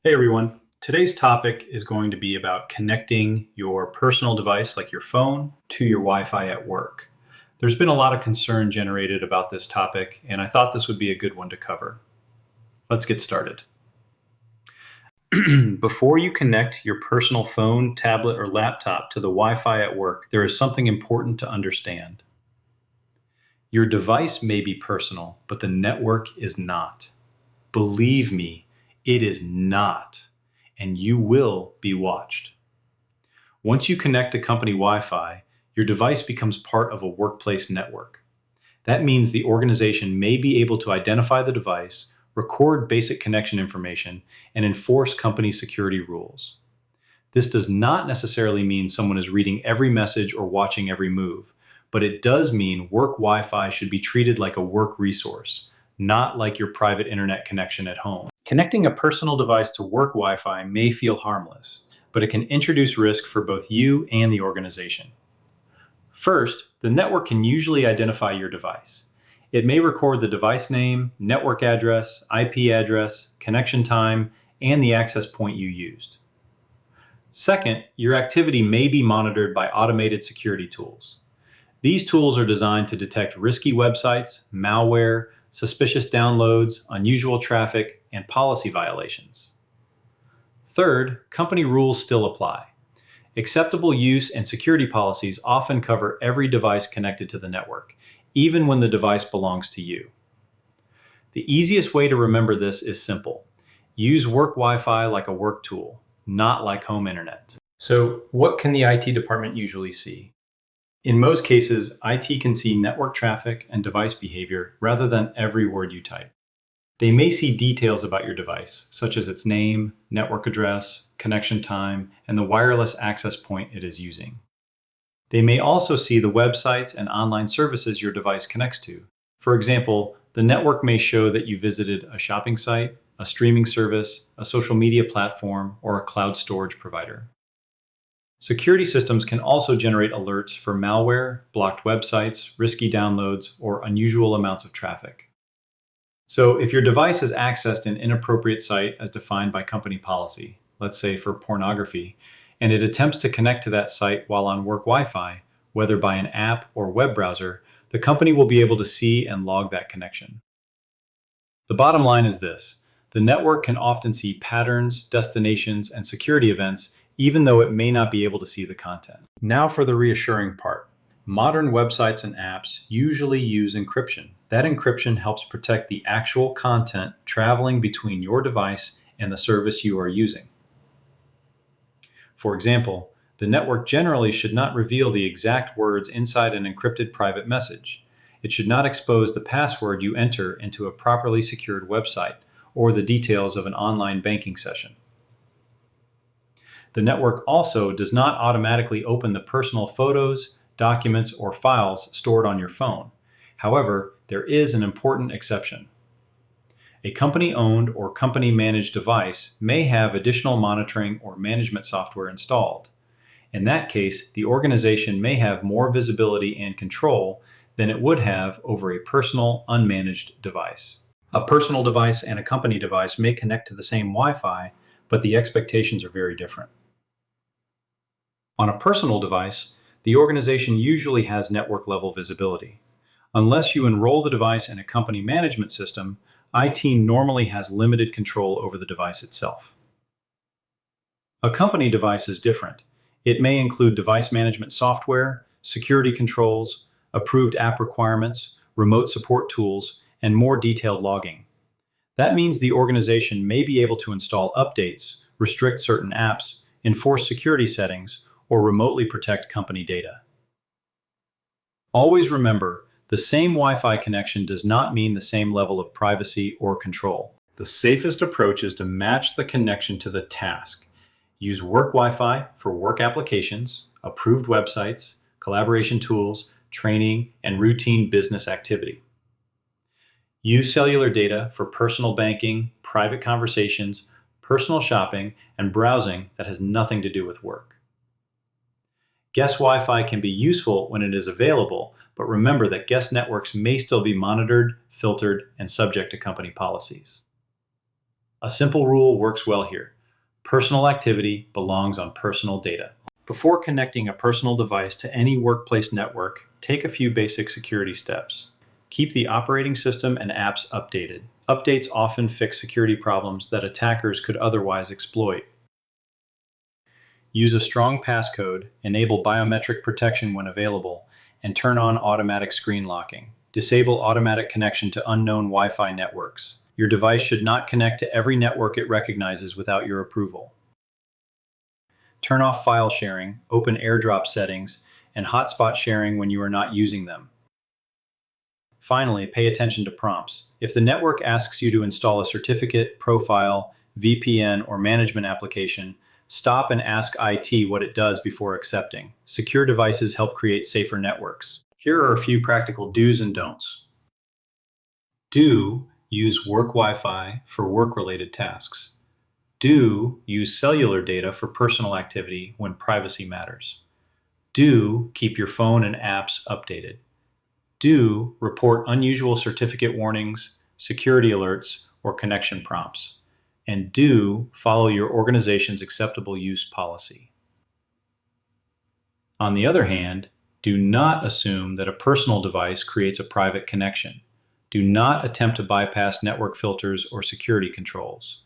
Hey everyone. Today's topic is going to be about connecting your personal device, like your phone, to your Wi-Fi at work. There's been a lot of concern generated about this topic, and I thought this would be a good one to cover. Let's get started. Before you connect your personal phone, tablet, or laptop to the Wi-Fi at work, there is something important to understand. Your device may be personal, but the network is not. Believe me, it is not, and you will be watched. Once you connect to company Wi-Fi, your device becomes part of a workplace network. That means the organization may be able to identify the device, record basic connection information, and enforce company security rules. This does not necessarily mean someone is reading every message or watching every move, but it does mean work Wi-Fi should be treated like a work resource, not like your private internet connection at home. Connecting a personal device to work Wi-Fi may feel harmless, but it can introduce risk for both you and the organization. First, the network can usually identify your device. It may record the device name, network address, IP address, connection time, and the access point you used. Second, your activity may be monitored by automated security tools. These tools are designed to detect risky websites, malware, suspicious downloads, unusual traffic, and policy violations. Third, company rules still apply. Acceptable use and security policies often cover every device connected to the network, even when the device belongs to you. The easiest way to remember this is simple. Use work Wi-Fi like a work tool, not like home internet. So, what can the IT department usually see? In most cases, IT can see network traffic and device behavior rather than every word you type. They may see details about your device, such as its name, network address, connection time, and the wireless access point it is using. They may also see the websites and online services your device connects to. For example, the network may show that you visited a shopping site, a streaming service, a social media platform, or a cloud storage provider. Security systems can also generate alerts for malware, blocked websites, risky downloads, or unusual amounts of traffic. So if your device has accessed an inappropriate site as defined by company policy, let's say for pornography, and it attempts to connect to that site while on work Wi-Fi, whether by an app or web browser, the company will be able to see and log that connection. The bottom line is this: the network can often see patterns, destinations, and security events, even though it may not be able to see the content. Now for the reassuring part. Modern websites and apps usually use encryption. That encryption helps protect the actual content traveling between your device and the service you are using. For example, the network generally should not reveal the exact words inside an encrypted private message. It should not expose the password you enter into a properly secured website or the details of an online banking session. The network also does not automatically open the personal photos, documents, or files stored on your phone. However, there is an important exception. A company-owned or company-managed device may have additional monitoring or management software installed. In that case, the organization may have more visibility and control than it would have over a personal, unmanaged device. A personal device and a company device may connect to the same Wi-Fi, but the expectations are very different. On a personal device, the organization usually has network-level visibility. Unless you enroll the device in a company management system, IT normally has limited control over the device itself. A company device is different. It may include device management software, security controls, approved app requirements, remote support tools, and more detailed logging. That means the organization may be able to install updates, restrict certain apps, enforce security settings, or remotely protect company data. Always remember, the same Wi-Fi connection does not mean the same level of privacy or control. The safest approach is to match the connection to the task. Use work Wi-Fi for work applications, approved websites, collaboration tools, training, and routine business activity. Use cellular data for personal banking, private conversations, personal shopping, and browsing that has nothing to do with work. Guest Wi-Fi can be useful when it is available, but remember that guest networks may still be monitored, filtered, and subject to company policies. A simple rule works well here. Personal activity belongs on personal data. Before connecting a personal device to any workplace network, take a few basic security steps. Keep the operating system and apps updated. Updates often fix security problems that attackers could otherwise exploit. Use a strong passcode, enable biometric protection when available, and turn on automatic screen locking. Disable automatic connection to unknown Wi-Fi networks. Your device should not connect to every network it recognizes without your approval. Turn off file sharing, open AirDrop settings, and hotspot sharing when you are not using them. Finally, pay attention to prompts. If the network asks you to install a certificate, profile, VPN, or management application, stop and ask IT what it does before accepting. Secure devices help create safer networks. Here are a few practical do's and don'ts. Do use work Wi-Fi for work-related tasks. Do use cellular data for personal activity when privacy matters. Do keep your phone and apps updated. Do report unusual certificate warnings, security alerts, or connection prompts. And do follow your organization's acceptable use policy. On the other hand, do not assume that a personal device creates a private connection. Do not attempt to bypass network filters or security controls.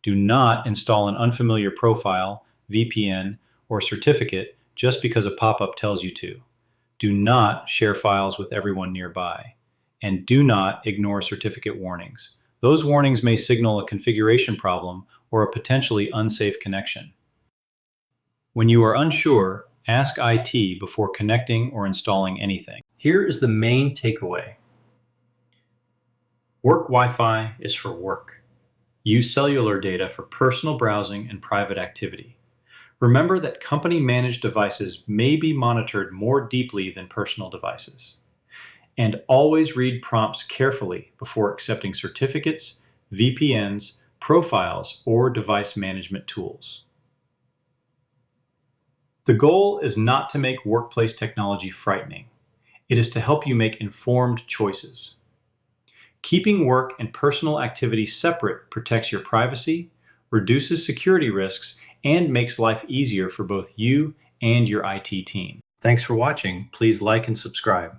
Do not install an unfamiliar profile, VPN, or certificate just because a pop-up tells you to. Do not share files with everyone nearby. And do not ignore certificate warnings. Those warnings may signal a configuration problem or a potentially unsafe connection. When you are unsure, ask IT before connecting or installing anything. Here is the main takeaway. Work Wi-Fi is for work. Use cellular data for personal browsing and private activity. Remember that company-managed devices may be monitored more deeply than personal devices. And always read prompts carefully before accepting certificates, VPNs, profiles, or device management tools. The goal is not to make workplace technology frightening. It is to help you make informed choices. Keeping work and personal activity separate protects your privacy, reduces security risks, and makes life easier for both you and your IT team. Thanks for watching. Please like and subscribe.